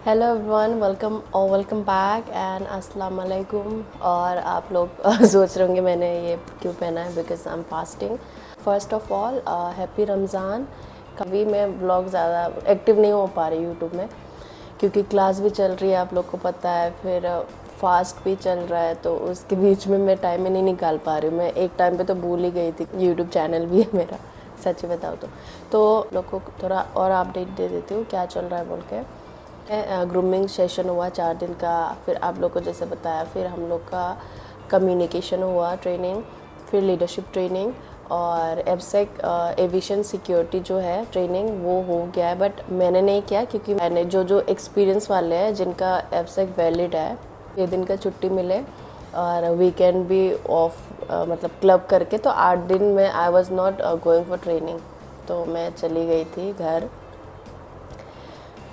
Hello everyone, welcome back and अस्सलाम वालेकुम। और आप लोग सोच रहे होंगे मैंने ये क्यों पहना है, because I am fasting. First of all happy Ramzan. कभी मैं व्लॉग ज़्यादा एक्टिव नहीं हो पा रही यूट्यूब में क्योंकि क्लास भी चल रही है, आप लोग को पता है, फिर फास्ट भी चल रहा है, तो उसके बीच में मैं टाइम ही नहीं निकाल पा रही हूँ। मैं एक टाइम पे तो भूल ही गई थी यूट्यूब चैनल भी है मेरा, सच्ची बताओ तो लोग को थोड़ा और अपडेट दे देती हूँ क्या चल रहा है बोल के। ग्रूमिंग सेशन हुआ 4 दिन का, फिर आप लोग को जैसे बताया, फिर हम लोग का कम्युनिकेशन हुआ ट्रेनिंग, फिर लीडरशिप ट्रेनिंग और एफसेक एविएशन सिक्योरिटी जो है ट्रेनिंग वो हो गया है। बट मैंने नहीं किया क्योंकि मैंने जो एक्सपीरियंस वाले हैं जिनका एफसेक वैलिड है, ये दिन का छुट्टी मिले और वीकेंड भी ऑफ, मतलब क्लब करके, तो 8 दिन में I was not going for training, तो मैं चली गई थी घर।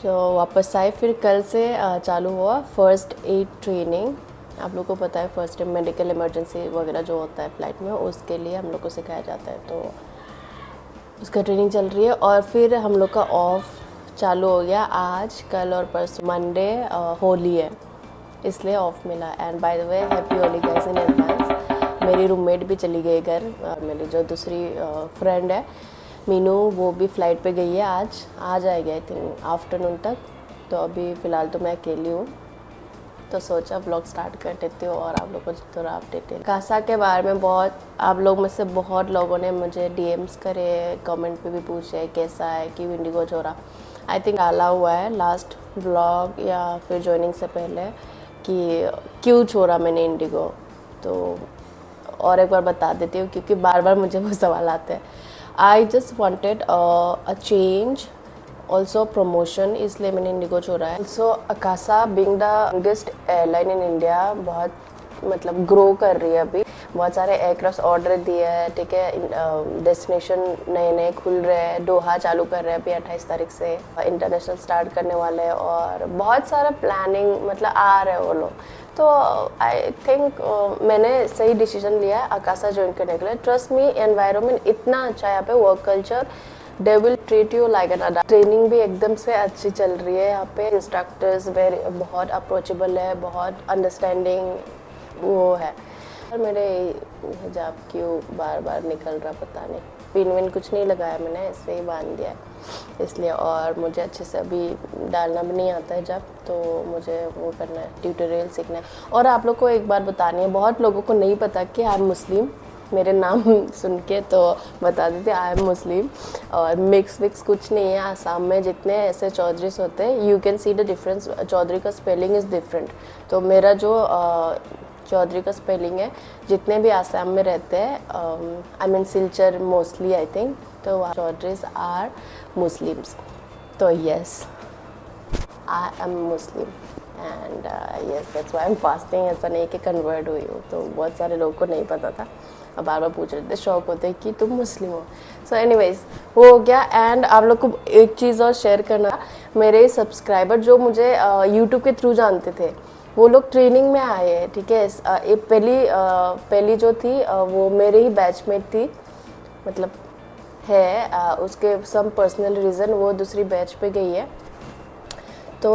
जो वापस आए फिर कल से चालू हुआ फर्स्ट एड ट्रेनिंग। आप लोग को पता है फर्स्ट एड मेडिकल इमरजेंसी वगैरह जो होता है फ्लाइट में, उसके लिए हम लोग को सिखाया जाता है, तो उसका ट्रेनिंग चल रही है। और फिर हम लोग का ऑफ चालू हो गया आज, कल और परसों। मंडे होली है इसलिए ऑफ मिला। And by the way happy Holi guys in advance. मेरी रूममेट भी चली गई घर, और मेरी जो दूसरी फ्रेंड है मीनू, वो भी फ़्लाइट पे गई है, आज आ जाएगी आई थिंक आफ्टरनून तक। तो अभी फ़िलहाल तो मैं अकेली हूँ, तो सोचा व्लॉग स्टार्ट कर देती हूँ और आप लोगों को थोड़ा अपडेट है कासा के बारे में। बहुत आप लोग में से बहुत लोगों ने मुझे डीएम्स करे, कमेंट पे भी पूछे कैसा है, क्यों इंडिगो छोड़ा। आई थिंक डाला हुआ है लास्ट व्लॉग या फिर ज्वाइनिंग से पहले कि क्यों छोड़ा मैंने इंडिगो, तो और एक बार बता देती हूँ क्योंकि बार बार मुझे वो सवाल आते हैं। I just wanted a change, also promotion, इसलिए मैंने इंडिगो छोड़ा है। Also Akasa being the biggest airline in India बहुत मतलब ग्रो कर रही है अभी, बहुत सारे एयरक्राफ्ट ऑर्डर दिए हैं, ठीक है। डेस्टिनेशन नए नए खुल रहे हैं, दोहा चालू कर रहे हैं अभी 28 तारीख से, इंटरनेशनल स्टार्ट करने वाले हैं, और बहुत सारा प्लानिंग मतलब आ रहे हैं वो लोग। तो आई थिंक मैंने सही डिसीजन लिया है अकासा ज्वाइन करने के लिए। ट्रस्ट मी, एनवायरनमेंट इतना अच्छा है यहाँ पे, work culture, they will treat you like an adult. Training भी एकदम से अच्छी चल रही है यहाँ पे, इंस्ट्रक्टर्स वेरी बहुत अप्रोचेबल है, बहुत अंडरस्टैंडिंग वो है। और मेरे हिजाब क्यों बार बार निकल रहा पता नहीं, पिन विन कुछ नहीं लगाया मैंने, ऐसे ही बांध दिया है इसलिए। और मुझे अच्छे से अभी डालना भी नहीं आता है जब, तो मुझे वो करना है, ट्यूटोरियल सीखना है। और आप लोग को एक बात बतानी है, बहुत लोगों को नहीं पता कि आई एम मुस्लिम। मेरे नाम सुन के तो बता देते आई एम मुस्लिम, और मिक्स विक्स कुछ नहीं है। आसाम में जितने ऐसे चौधरीस होते हैं, you can see the difference, Chaudhary का स्पेलिंग इज़ डिफरेंट। तो मेरा जो चौधरी का स्पेलिंग है, जितने भी आसाम में रहते हैं, I mean Silchar mostly I think, तो चौधरीज आर मुस्लिम्स। तो yes, I am Muslim and yes that's why I am fasting. ऐसा नहीं कि कन्वर्ट हुई हूँ, तो बहुत सारे लोगों को नहीं पता था, अब बार बार पूछ रहे थे, शौक होते कि तुम मुस्लिम हो। सो एनीवेज वो हो गया। एंड आप लोग को एक चीज़ और शेयर करना, मेरे सब्सक्राइबर जो मुझे यूट्यूब के थ्रू जानते थे, वो लोग ट्रेनिंग में आए हैं, ठीक है। पहली जो थी वो मेरे ही बैचमेट थी, मतलब है, उसके सम पर्सनल रीज़न वो दूसरी बैच पे गई है। तो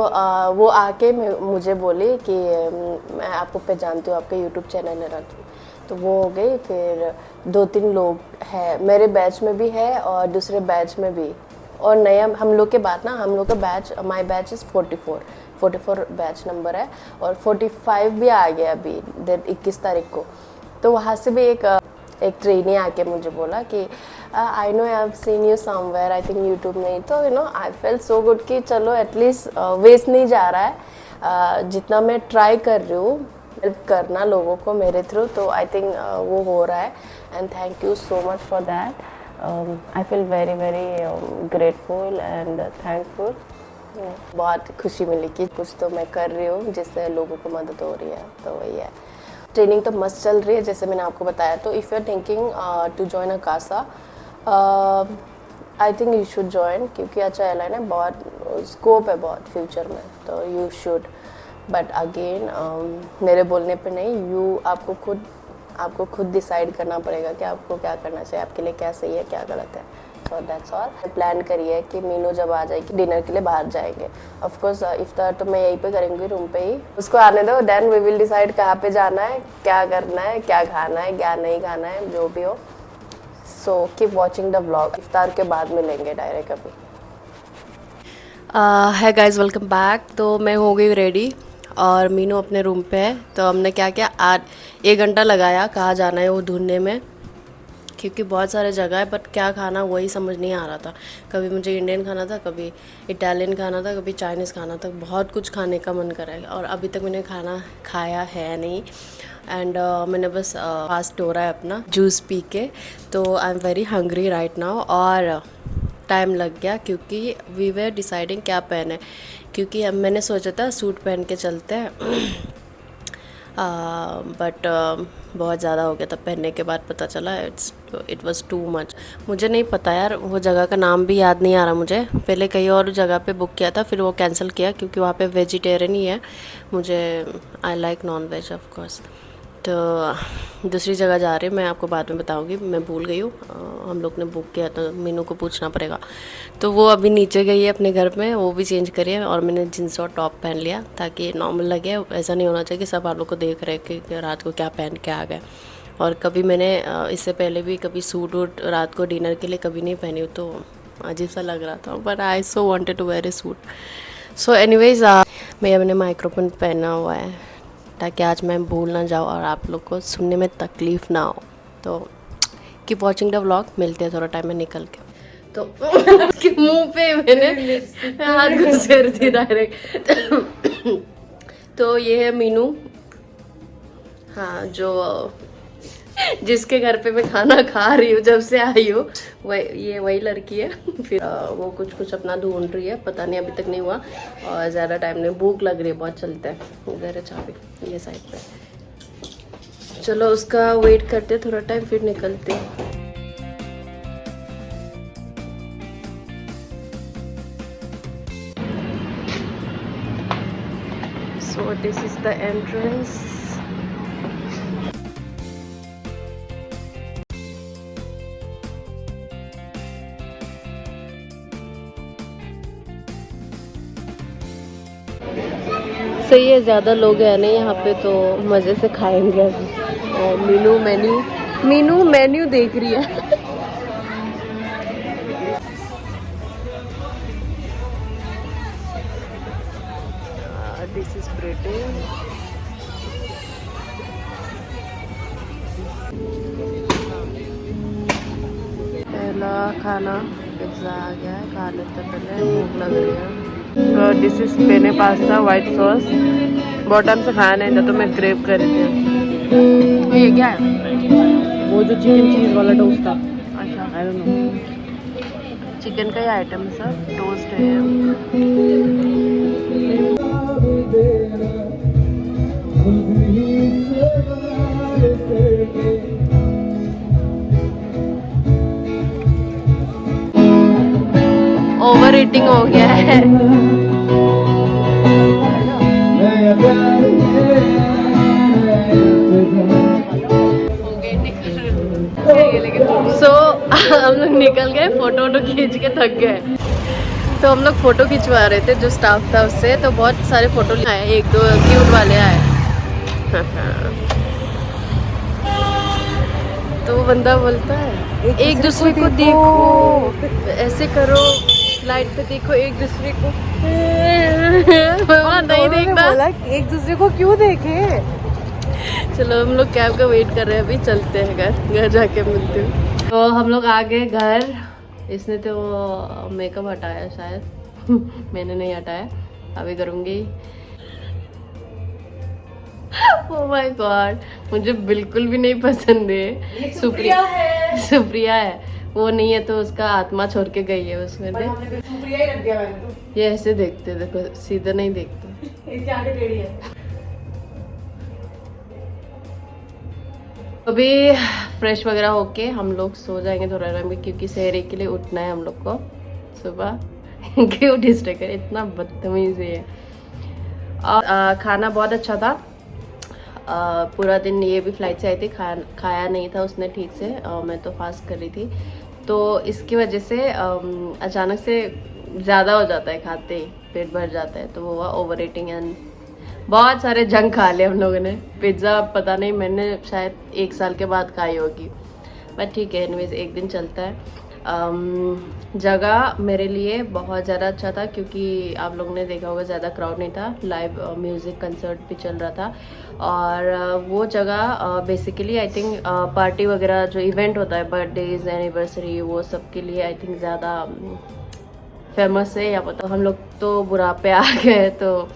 वो आके मुझे बोली कि मैं आपको पहचानती हूँ, आपके यूट्यूब चैनल है ना, तो वो हो गई। फिर 2-3 लोग हैं मेरे बैच में भी है और दूसरे बैच में भी, और नया हम लोग के बाद ना, हम लोग का batch, my batch is 44 batch number है, और 45 भी आ गया अभी 21 तारीख को। तो वहाँ से भी एक ट्रेनी आके मुझे बोला कि I know I have seen you somewhere, I think YouTube में। तो आई फेल सो गुड कि चलो एटलीस्ट वेस्ट नहीं जा रहा है, जितना मैं ट्राई कर रही हूँ हेल्प करना लोगों को मेरे थ्रू, तो आई थिंक वो हो रहा है। And thank you so much for that. I feel very very grateful and thankful. बहुत खुशी मिली कि कुछ तो मैं कर रही हूँ जिससे लोगों को मदद हो रही है, तो वही है। ट्रेनिंग तो मस्त चल रही है जैसे मैंने आपको बताया। तो if you are thinking to join Akasa, I think you should join, क्योंकि अच्छा एयरलाइन है, बहुत स्कोप है बहुत फ्यूचर में, तो यू शुड। बट अगेन मेरे बोलने पे नहीं, आपको खुद डिसाइड करना पड़ेगा कि आपको क्या करना चाहिए, आपके लिए क्या सही है क्या गलत है। So that's all. प्लान करी है कि मीनू जब आ जाएगी डिनर के लिए बाहर जाएंगे। ऑफ कोर्स इफ्तार तो मैं यहीं पे करेंगी रूम पे ही, उसको आने दो, देन वी विल डिसाइड कहाँ पे जाना है, क्या करना है, क्या खाना है, क्या नहीं खाना है, जो भी हो। So keep watching the vlog. इफ्तार के बाद मिलेंगे डायरेक्ट अभी। है गाइज, वेलकम बैक। तो मैं हो गई रेडी और मीनू अपने रूम पे है। तो हमने क्या किया, आज 1 घंटा लगाया कहाँ जाना है वो ढूंढने में, क्योंकि बहुत सारे जगह है बट क्या खाना वही समझ नहीं आ रहा था। कभी मुझे इंडियन खाना था, कभी इटालियन खाना था, कभी चाइनीज़ खाना था, बहुत कुछ खाने का मन कर रहा है और अभी तक मैंने खाना खाया है नहीं। एंड मैंने बस फास्ट हो रहा है अपना जूस पी के। तो I am very hungry right now और टाइम लग गया क्योंकि वी वर डिसाइडिंग क्या पहने, क्योंकि अब मैंने सोचा था सूट पहन के चलते हैं बट बहुत ज़्यादा हो गया था। पहनने के बाद पता चला इट वाज टू मच। मुझे नहीं पता यार, वो जगह का नाम भी याद नहीं आ रहा मुझे। पहले कहीं और जगह पे बुक किया था, फिर वो कैंसिल किया क्योंकि वहाँ पे वेजिटेरियन ही है। मुझे I like non ways of course. तो दूसरी जगह जा रही हूँ, मैं आपको बाद में बताऊँगी, मैं भूल गई हूँ। हम लोग ने बुक किया था, मीनू को पूछना पड़ेगा। तो वो अभी नीचे गई है अपने घर में, वो भी चेंज करी है और मैंने जींस और टॉप पहन लिया ताकि नॉर्मल लगे। ऐसा नहीं होना चाहिए कि सब आप लोग को देख रहे कि रात को क्या पहन के आ गए। और कभी मैंने इससे पहले भी कभी सूट वूट रात को डिनर के लिए कभी नहीं पहनी हूँ, तो अजीब सा लग रहा था, but I so wanted to wear a suit. So anyways मैं अपने माइक्रोफोन पहना हुआ है ताकि आज मैं भूल ना जाऊँ और आप लोग को सुनने में तकलीफ़ ना हो। तो कीप वॉचिंग द व्लॉग, मिलते हैं थोड़ा टाइम में निकल के। तो उसके मुंह पे मैंने हाथ घुसेर दी डायरेक्ट। तो ये है मीनू, हाँ, जो जिसके घर पे मैं खाना खा रही हूँ जब से आई हूँ, वही लड़की है। फिर वो कुछ अपना ढूंढ रही है, पता नहीं अभी तक नहीं हुआ और ज़्यादा टाइम नहीं, भूख लग रही है बहुत। चलते हैं, उधर है चाबी ये साइड पे। चलो उसका वेट करते थोड़ा टाइम फिर निकलते हैं। So this is the entrance. सही है, ज़्यादा लोग हैं नहीं यहाँ पे तो मज़े से खाएंगे अभी। और मीनू मेन्यू देख रही है। This is pretty. पहला खाना पिज्ज़ा आ गया है, खा लेते पहले, भूख लग रही है। तो this is penne pasta white sauce, बहुत टाइम से खाया नहीं था तो मैं क्रेव कर रही थी। तो ये क्या है? वो जो चिकन चीज़ वाला टोस्ट था। अच्छा, आई डोंट नो, चिकन का ही आइटम है सर, टोस्ट है। ओवर ईटिंग हो गया है। सो हम लोग निकल गए, फोटो खींच के थक गए। तो हम लोग फ़ोटो खिंचवा रहे थे जो स्टाफ था उससे, तो बहुत सारे फ़ोटो आए, 1-2 क्यूट वाले आए। तो वो बंदा बोलता है एक दूसरे को देखो, ऐसे करो, लाइट पे देखो एक दूसरे को। नहीं देखना, बोला एक दूसरे को क्यों देखे। चलो हम लोग कैब का वेट कर रहे हैं, अभी चलते हैं घर जाके मिलते हैं। तो हम लोग आ गए घर। इसने तो मेकअप हटाया शायद। मैंने नहीं हटाया, अभी करूँगी। ओह माय गॉड, मुझे बिल्कुल भी नहीं पसंद है। सुप्रिया है, वो नहीं है तो उसका आत्मा छोड़ के गई है उसमें। सुप्रिया ही रख दिया मैंने तो। ये ऐसे देखते, देखो सीधा नहीं देखते। इसकी आंखें टेढ़ी है। अभी फ्रेश वगैरह होके हम लोग सो जाएंगे थोड़ा टाइम में, क्योंकि सहरे के लिए उठना है हम लोग को सुबह। क्यों डिस्ट्रैक्ट है, इतना बदतमीज है। और खाना बहुत अच्छा था। पूरा दिन ये भी फ्लाइट से आई थी, खाया नहीं था उसने ठीक से, और मैं तो फास्ट कर रही थी। तो इसकी वजह से अचानक से ज़्यादा हो जाता है, खाते ही पेट भर जाता है, तो वो हुआ ओवर ईटिंग एंड बहुत सारे जंक खा लिए हम लोगों ने। पिज़्ज़ा पता नहीं, मैंने शायद 1 साल के बाद खाई होगी, बट ठीक है, एनीवेज एक दिन चलता है। जगह मेरे लिए बहुत ज़्यादा अच्छा था क्योंकि आप लोगों ने देखा होगा ज़्यादा क्राउड नहीं था, लाइव म्यूज़िक कंसर्ट भी चल रहा था। और वो जगह बेसिकली आई थिंक पार्टी वगैरह जो इवेंट होता है, बर्थडेज एनिवर्सरी, वो सब के लिए आई थिंक ज़्यादा फेमस है। या पता, हम लोग तो बुढ़ापे आ गए, तो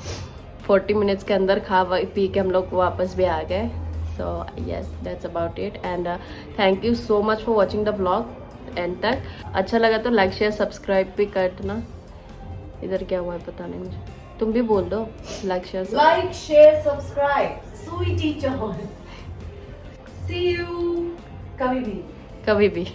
40 मिनट्स के अंदर खा पी के हम लोग वापस भी आ गए। So yes, that's about it and thank you so much for watching the blog and तक। अच्छा लगा तो लाइक शेयर सब्सक्राइब भी कर देना। इधर क्या हुआ है पता नहीं मुझे, तुम भी बोल दो like share subscribe Sweety Chauhan. See you कभी भी। कभी भी।